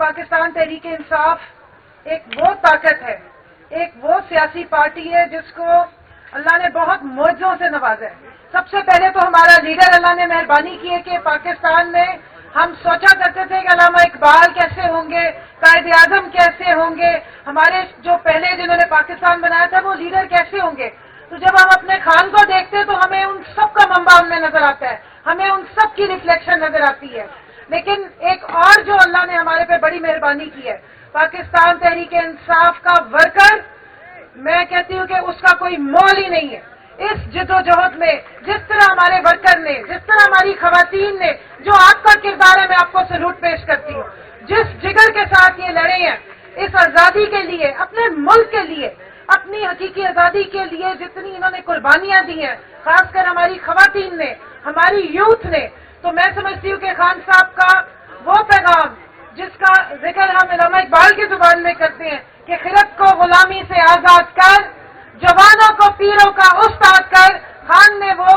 پاکستان تحریک انصاف ایک وہ طاقت ہے، ایک وہ سیاسی پارٹی ہے جس کو اللہ نے بہت معجزوں سے نوازا ہے۔ سب سے پہلے تو ہمارا لیڈر اللہ نے مہربانی کی ہے کہ پاکستان میں ہم سوچا کرتے تھے کہ علامہ اقبال کیسے ہوں گے، قائد اعظم کیسے ہوں گے، ہمارے جو پہلے جنہوں نے پاکستان بنایا تھا وہ لیڈر کیسے ہوں گے۔ تو جب ہم اپنے خان کو دیکھتے تو ہمیں ان سب کا منبع ہمیں نظر آتا ہے، ہمیں ان سب کی ریفلیکشن نظر آتی ہے۔ لیکن ایک اور جو اللہ نے ہمارے پہ بڑی مہربانی کی ہے، پاکستان تحریک انصاف کا ورکر، میں کہتی ہوں کہ اس کا کوئی مول ہی نہیں ہے۔ اس جد و جہد میں جس طرح ہمارے ورکر نے، جس طرح ہماری خواتین نے، جو آپ کا کردار ہے، میں آپ کو سلوٹ پیش کرتی ہوں، جس جگر کے ساتھ یہ لڑے ہیں اس آزادی کے لیے، اپنے ملک کے لیے، اپنی حقیقی آزادی کے لیے جتنی انہوں نے قربانیاں دی ہیں، خاص کر ہماری خواتین نے، ہماری یوتھ نے، تو میں سمجھتی ہوں کہ خان صاحب کا وہ پیغام جس کا ذکر ہم علامہ اقبال کی زبان میں کرتے ہیں کہ خرد کو غلامی سے آزاد کر، جوانوں کو پیروں کا استاد کر، خان نے وہ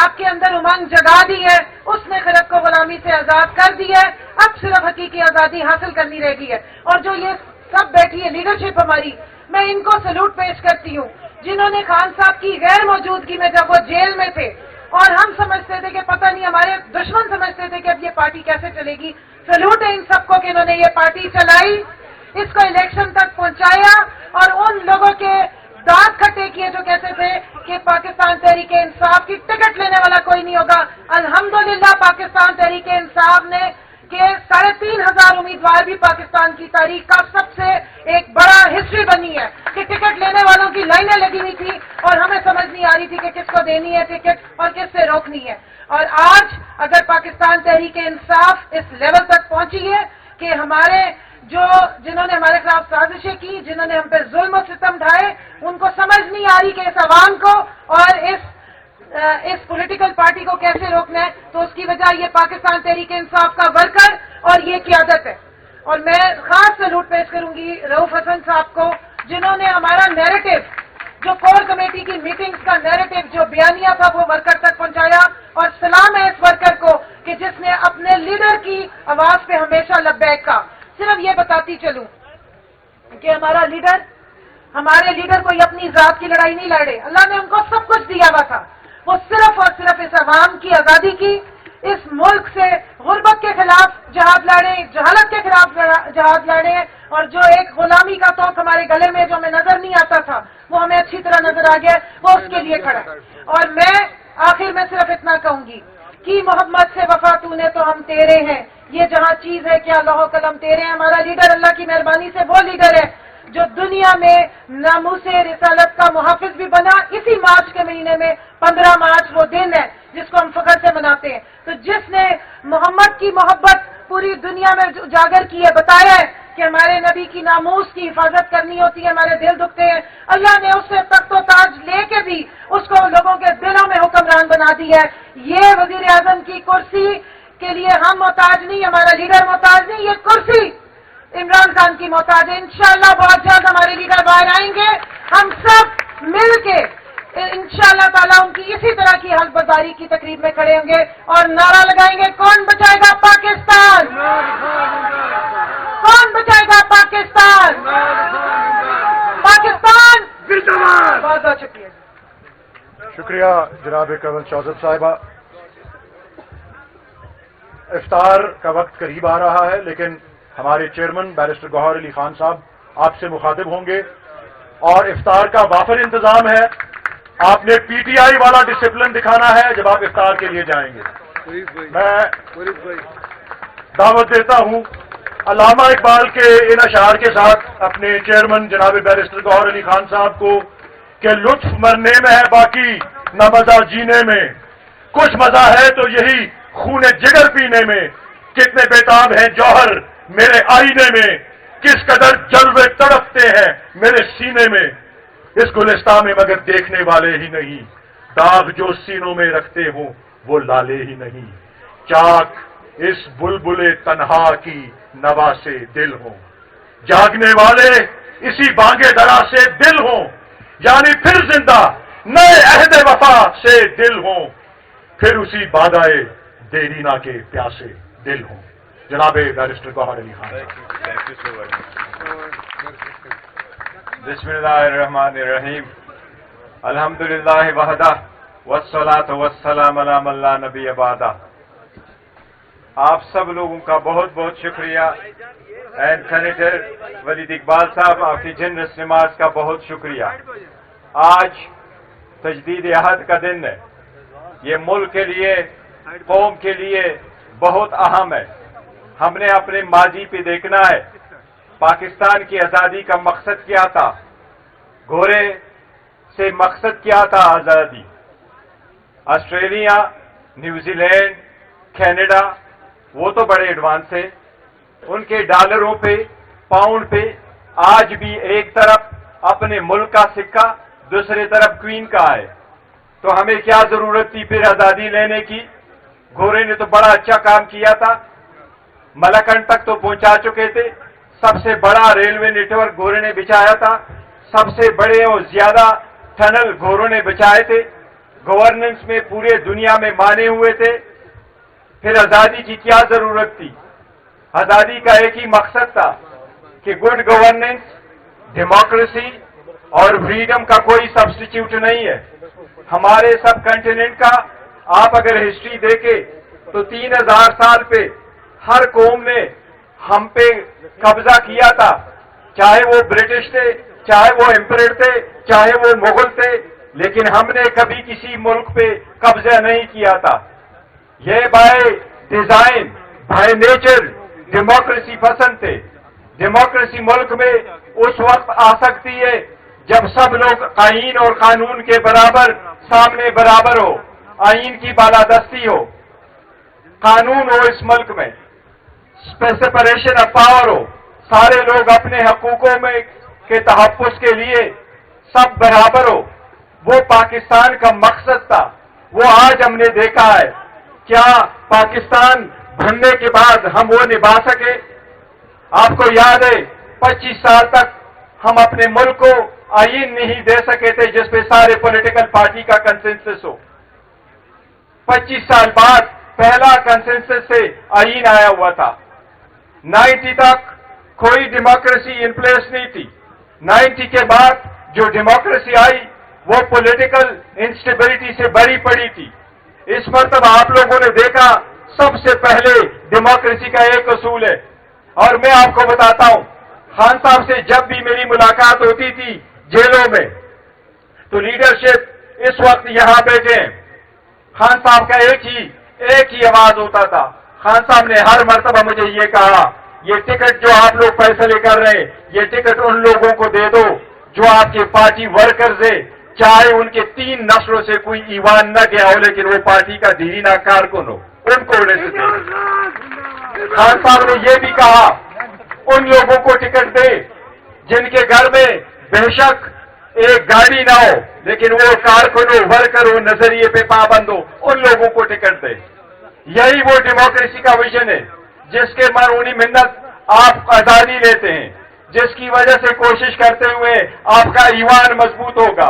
آپ کے اندر امنگ جگا دی ہے، اس نے خرد کو غلامی سے آزاد کر دی ہے، اب صرف حقیقی آزادی حاصل کرنی رہ گئی ہے۔ اور جو یہ سب بیٹھی ہے لیڈرشپ ہماری، میں ان کو سلوٹ پیش کرتی ہوں جنہوں نے خان صاحب کی غیر موجودگی میں جب وہ جیل میں تھے اور ہم سمجھتے تھے کہ پتہ نہیں، ہمارے دشمن سمجھتے تھے کہ اب یہ پارٹی کیسے چلے گی، سلوٹ ہے ان سب کو کہ انہوں نے یہ پارٹی چلائی، اس کو الیکشن تک پہنچایا اور ان لوگوں کے دانت کھٹے کیے جو کہتے تھے کہ پاکستان تحریک انصاف کی ٹکٹ لینے والا کوئی نہیں ہوگا۔ الحمدللہ پاکستان تحریک انصاف نے کہ 3500 امیدوار بھی پاکستان کی تاریخ کا سب سے ایک بڑا ہسٹری بنی ہے کہ ٹکٹ لینے والوں کی لائنیں لگی ہوئی تھی اور ہمیں سمجھ نہیں آ رہی تھی کہ کس کو دینی ہے ٹکٹ اور کس سے روکنی ہے۔ اور آج اگر پاکستان تحریک انصاف اس لیول تک پہنچی ہے کہ ہمارے جنہوں نے ہمارے خلاف سازشیں کی، جنہوں نے ہم پہ ظلم و ستم ڈھائے، ان کو سمجھ نہیں آ رہی کہ اس عوام کو اور اس پولیٹیکل پارٹی کو کیسے روکنا ہے، تو اس کی وجہ یہ پاکستان تحریک انصاف کا ورکر اور یہ قیادت ہے۔ اور میں خاص سلوٹ پیش کروں گی رؤوف حسن صاحب کو، جنہوں نے ہمارا نیریٹو، جو کور کمیٹی کی میٹنگز کا نیریٹو جو بیانیہ تھا وہ ورکر تک پہنچایا، اور سلام ہے اس ورکر کو کہ جس نے اپنے لیڈر کی آواز پہ ہمیشہ لبیک کہا۔ صرف یہ بتاتی چلوں کہ ہمارے لیڈر کوئی اپنی ذات کی لڑائی نہیں لڑے، اللہ نے ان کو سب کچھ دیا ہوا تھا، وہ صرف اور صرف اس عوام کی آزادی کی، اس ملک سے غربت کے خلاف جہاد لڑے، جہالت کے خلاف جہاد لڑے، اور جو ایک غلامی کا توق ہمارے گلے میں جو ہمیں نظر نہیں آتا تھا وہ ہمیں اچھی طرح نظر آ گیا، وہ اس کے لیے کھڑا ہے۔ اور میں آخر میں صرف اتنا کہوں گی کہ محمد سے وفا تو نے تو ہم تیرے ہیں، یہ جہاں چیز ہے کیا لوح و قلم تیرے ہیں۔ ہمارا لیڈر اللہ کی مہربانی سے وہ لیڈر ہے جو دنیا میں ناموس رسالت کا محافظ بھی بنا۔ اسی مارچ کے مہینے میں 15 مارچ وہ دن ہے جس کو ہم فخر سے مناتے ہیں۔ تو جس نے محمد کی محبت پوری دنیا میں اجاگر کی ہے، بتایا ہے کہ ہمارے نبی کی ناموس کی حفاظت کرنی ہوتی ہے، ہمارے دل دکھتے ہیں، اللہ نے اس سے تخت و تاج لے کے بھی اس کو لوگوں کے دلوں میں حکمران بنا دی ہے۔ یہ وزیر اعظم کی کرسی کے لیے ہم محتاج نہیں، ہمارا لیڈر محتاج نہیں، یہ کرسی عمران خان کی محتاج ہے۔ انشاءاللہ بہت جلد ہمارے لیڈر باہر آئیں گے، ہم سب مل کے انشاءاللہ تعالیٰ ان کی اسی طرح کی حلف برداری کی تقریب میں کھڑے ہوں گے اور نعرہ لگائیں گے، کون بچائے گا پاکستان، کون بچائے گا پاکستان، پاکستان زندہ باد۔ بہت بہت شکریہ۔ شکریہ جناب کنول شوکت صاحبہ۔ افطار کا وقت قریب آ رہا ہے، لیکن ہمارے چیئرمین بیرسٹر گوہر علی خان صاحب آپ سے مخاطب ہوں گے، اور افطار کا وافر انتظام ہے۔ آپ نے پی ٹی آئی والا ڈسپلن دکھانا ہے جب آپ افطار کے لیے جائیں گے۔ میں دعوت دیتا ہوں علامہ اقبال کے ان اشعار کے ساتھ اپنے چیئرمین جناب بیرسٹر گوہر علی خان صاحب کو کہ لطف مرنے میں ہے باقی نہ مزہ جینے میں، کچھ مزہ ہے تو یہی خون جگر پینے میں، کتنے بیتاب ہیں جوہر میرے آئینے میں، کس قدر جلوے تڑپتے ہیں میرے سینے میں، اس گلستان میں مگر دیکھنے والے ہی نہیں، داغ جو سینوں میں رکھتے ہوں وہ لالے ہی نہیں، چاک اس بلبل تنہا کی نوا سے دل ہوں، جاگنے والے اسی بانگے درا سے دل ہوں، یعنی پھر زندہ نئے عہد وفا سے دل ہوں، پھر اسی بادائے دیرینا کے پیاسے دل ہوں۔ जनाब बैरिस्टर गौहर अली खान साहब। Thank you so much. बिस्मिल्लाहिर्रहमानिर्रहीम। अल्हम्दुलिल्लाह वहदा वस्सलातु वस्सलाम अला मन ला नबी बादा। आप सब लोगों का बहुत बहुत शुक्रिया। एंड सेनेटर वलीद इकबाल साहब, आपकी जनरस नमाज का बहुत शुक्रिया। आज तजदीद अहद का दिन है। ये मुल्क के लिए, कौम के लिए बहुत अहम है। हमने अपने माजी पे देखना है, पाकिस्तान की आज़ादी का मकसद क्या था। घोड़े से मकसद क्या था आज़ादी। ऑस्ट्रेलिया, न्यूजीलैंड, कनाडा वो तो बड़े एडवांस है, उनके डॉलरों पे, पाउंड पे आज भी एक तरफ अपने मुल्क का सिक्का, दूसरी तरफ क्वीन का है। तो हमें क्या जरूरत थी फिर आज़ादी लेने की। घोड़े ने तो बड़ा अच्छा काम किया था, मलकंड तक तो पहुंचा चुके थे। सबसे बड़ा रेलवे नेटवर्क घोड़े ने बिछाया था, सबसे बड़े और ज्यादा टनल घोड़ों ने बिछाए थे। गवर्नेंस में पूरे दुनिया में माने हुए थे। फिर आजादी की क्या जरूरत थी। आजादी का एक ही मकसद था कि गुड गवर्नेंस, डेमोक्रेसी और फ्रीडम का कोई सब्स्टिट्यूट नहीं है। हमारे सब कंटिनेंट का आप अगर हिस्ट्री देखें तो 3000 साल पे हर कौम ने हम पे कब्जा किया था, चाहे वो ब्रिटिश थे, चाहे वो एम्परर थे, चाहे वो मुगल थे, लेकिन हमने कभी किसी मुल्क पे कब्जा नहीं किया था। ये by design, by nature democracy पसंद थे। डेमोक्रेसी मुल्क में उस वक्त आ सकती है जब सब लोग आईन और कानून के बराबर सामने बराबर हो, आईन की बालादस्ती हो, कानून हो इस मुल्क में, सेपरेशन ऑफ पावर हो, सारे लोग अपने हकूकों में के तहफ्फुज़ के लिए सब बराबर हो। वो पाकिस्तान का मकसद था। वो आज हमने देखा है। क्या पाकिस्तान बनने के बाद हम वो निभा सके। आपको याद है 25 साल तक हम अपने मुल्क को आईन नहीं दे सके थे जिसपे सारे पॉलिटिकल पार्टी का कंसेंसस हो। 25 साल बाद पहला कंसेंसस से आईन आया हुआ था। 90 तक कोई डेमोक्रेसी इन प्लेस नहीं थी। 90 के बाद जो डेमोक्रेसी आई वो पॉलिटिकल इंस्टेबिलिटी से भरी पड़ी थी। इस मरतबा आप लोगों ने देखा, सबसे पहले डेमोक्रेसी का एक असूल है। और मैं आपको बताता हूं, खान साहब से जब भी मेरी मुलाकात होती थी जेलों में, तो लीडरशिप इस वक्त यहां बैठे हैं, खान साहब का एक ही आवाज होता था। खान साहब ने हर मरतबा मुझे ये कहा, ये टिकट जो आप लोग फैसले कर रहे हैं, ये टिकट उन लोगों को दे दो जो आपके पार्टी वर्कर्स है, चाहे उनके 3 नस्लों से कोई ईवान न गया हो, लेकिन वो पार्टी का धीरीना कारकुन हो, उनको उन्हें से दे। खान साहब ने ये भी कहा, उन लोगों को टिकट दे जिनके घर में बेशक एक गाड़ी ना हो, लेकिन वो कारकुन हो, वर्कर हो, नजरिए पे पाबंद हो, उन लोगों को टिकट दे। यही वो डेमोक्रेसी का विजन है जिसके मरूनी मिन्नत आप आजादी लेते हैं, जिसकी वजह से कोशिश करते हुए आपका ईमान मजबूत होगा।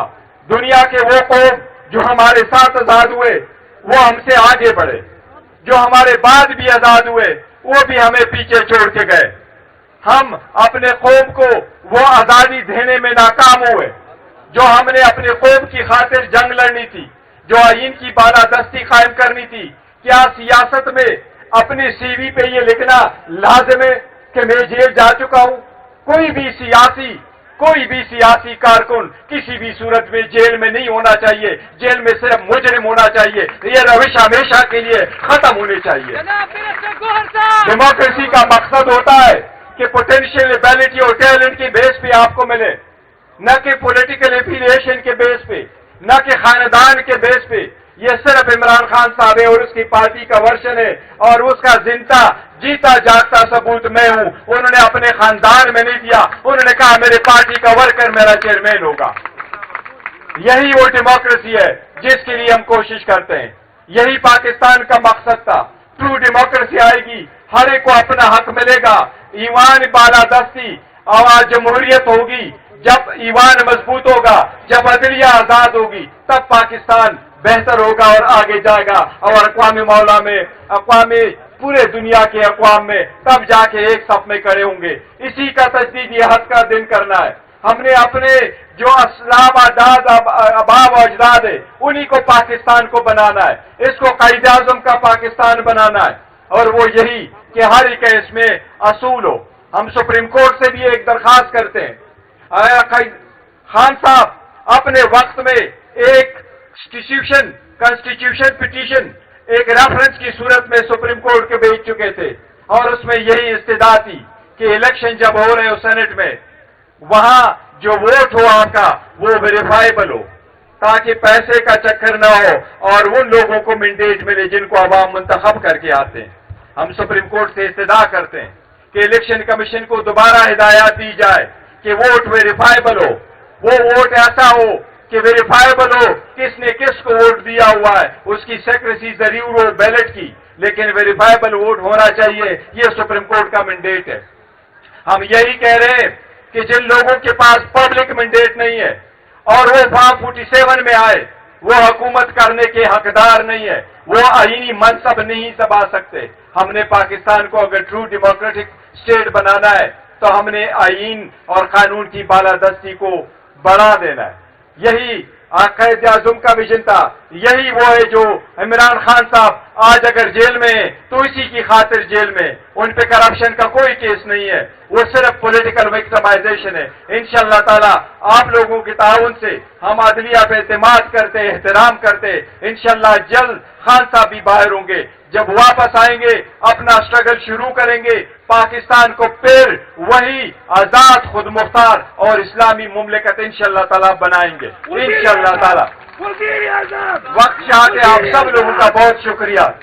दुनिया के वो कौम जो हमारे साथ आजाद हुए वो हमसे आगे बढ़े, जो हमारे बाद भी आजाद हुए वो भी हमें पीछे छोड़ के गए। हम अपने कौम को वो आजादी देने में नाकाम हुए जो हमने अपने कौम की खातिर जंग लड़नी थी, जो आईन की बालादस्ती कायम करनी थी। क्या सियासत में अपनी सीवी पे ये लिखना लाजिम है कि मैं जेल जा चुका हूं? कोई भी सियासी कारकुन किसी भी सूरत में जेल में नहीं होना चाहिए। जेल में सिर्फ मुजरिम होना चाहिए। ये रविश हमेशा के लिए खत्म होनी चाहिए। डेमोक्रेसी का मकसद होता है कि पोटेंशियल एबिलिटी और टैलेंट के बेस पे आपको मिले, न कि पॉलिटिकल एफिलिएशन के बेस पे, न कि खानदान के बेस पे। ये सिर्फ इमरान खान साहब है और उसकी पार्टी का वर्षन है, और उसका जिंदा जीता जागता सबूत मैं हूं। उन्होंने अपने खानदान में नहीं दिया, उन्होंने कहा मेरे पार्टी का वर्कर मेरा चेयरमैन होगा। यही वो डेमोक्रेसी है जिसके लिए हम कोशिश करते हैं। यही पाकिस्तान का मकसद था। ट्रू डेमोक्रेसी आएगी, हर एक को अपना हक मिलेगा, ईमान बालादस्ती और जमहूरियत होगी। जब ईमान मजबूत होगा, जब अदलिया आजाद होगी, तब पाकिस्तान बेहतर होगा और आगे जाएगा और अक़वामी पूरे दुनिया के अक़वाम में, तब जाके एक सफ में खड़े होंगे। इसी का तजदीद ये हद का दिन करना है। हमने अपने जो असलाम अबाब अजदाद है उन्हीं को पाकिस्तान को बनाना है, इसको कायदे आज़म का पाकिस्तान बनाना है, और वो यही कि हर एक इसमें असूल हो। हम सुप्रीम कोर्ट से भी एक दरखास्त करते हैं, खान साहब अपने वक्त में एक कॉन्स्टिट्यूशन पिटीशन एक रेफरेंस की सूरत में सुप्रीम कोर्ट के भेज चुके थे, और उसमें यही इस्तिदा थी कि इलेक्शन जब हो रहे हो सेनेट में, वहां जो वोट हो आपका वो वेरीफाइबल हो, ताकि पैसे का चक्कर न हो और उन लोगों को मैंडेट मिले जिनको अवाम मुंतखब करके आते हैं। हम सुप्रीम कोर्ट से इस्तिदा करते हैं कि इलेक्शन कमीशन को दोबारा हिदायत दी जाए कि वोट वेरीफाइबल हो, वो वोट ऐसा हो कि वेरीफाइबल हो किसने किसको वोट दिया हुआ है, उसकी सेक्रेसी जरूर हो बैलेट की, लेकिन वेरीफाइबल वोट होना चाहिए। ये सुप्रीम कोर्ट का मैंडेट है। हम यही कह रहे हैं कि जिन लोगों के पास पब्लिक मैंडेट नहीं है और वो फॉर्म 47 में आए, वो हुकूमत करने के हकदार नहीं है, वो आईनी मनसब नहीं दबा सकते। हमने पाकिस्तान को अगर ट्रू डेमोक्रेटिक स्टेट बनाना है तो हमने आईन और कानून की बालादस्ती को बढ़ा देना है। यही कायद आज़म का विजन था। यही वो है जो इमरान खान साहब आज अगर जेल में है तो इसी की खातिर जेल में, उन पे करप्शन का कोई केस नहीं है, वो सिर्फ पॉलिटिकल विक्टिमाइजेशन है। इंशाअल्लाह ताला आप लोगों के ताउन से हम अदलिया पे एतमाद करते, एहतराम करते, इंशाअल्लाह जल्द खान साहब भी बाहर होंगे। जब वापस आएंगे अपना स्ट्रगल शुरू करेंगे, पाकिस्तान को फिर वही आजाद, खुद मुख्तार और इस्लामी मुमलिकत इंशाअल्लाह ताला बनाएंगे इंशाअल्लाह ताला। वक्त चाहते आप सब लोगों का बहुत शुक्रिया।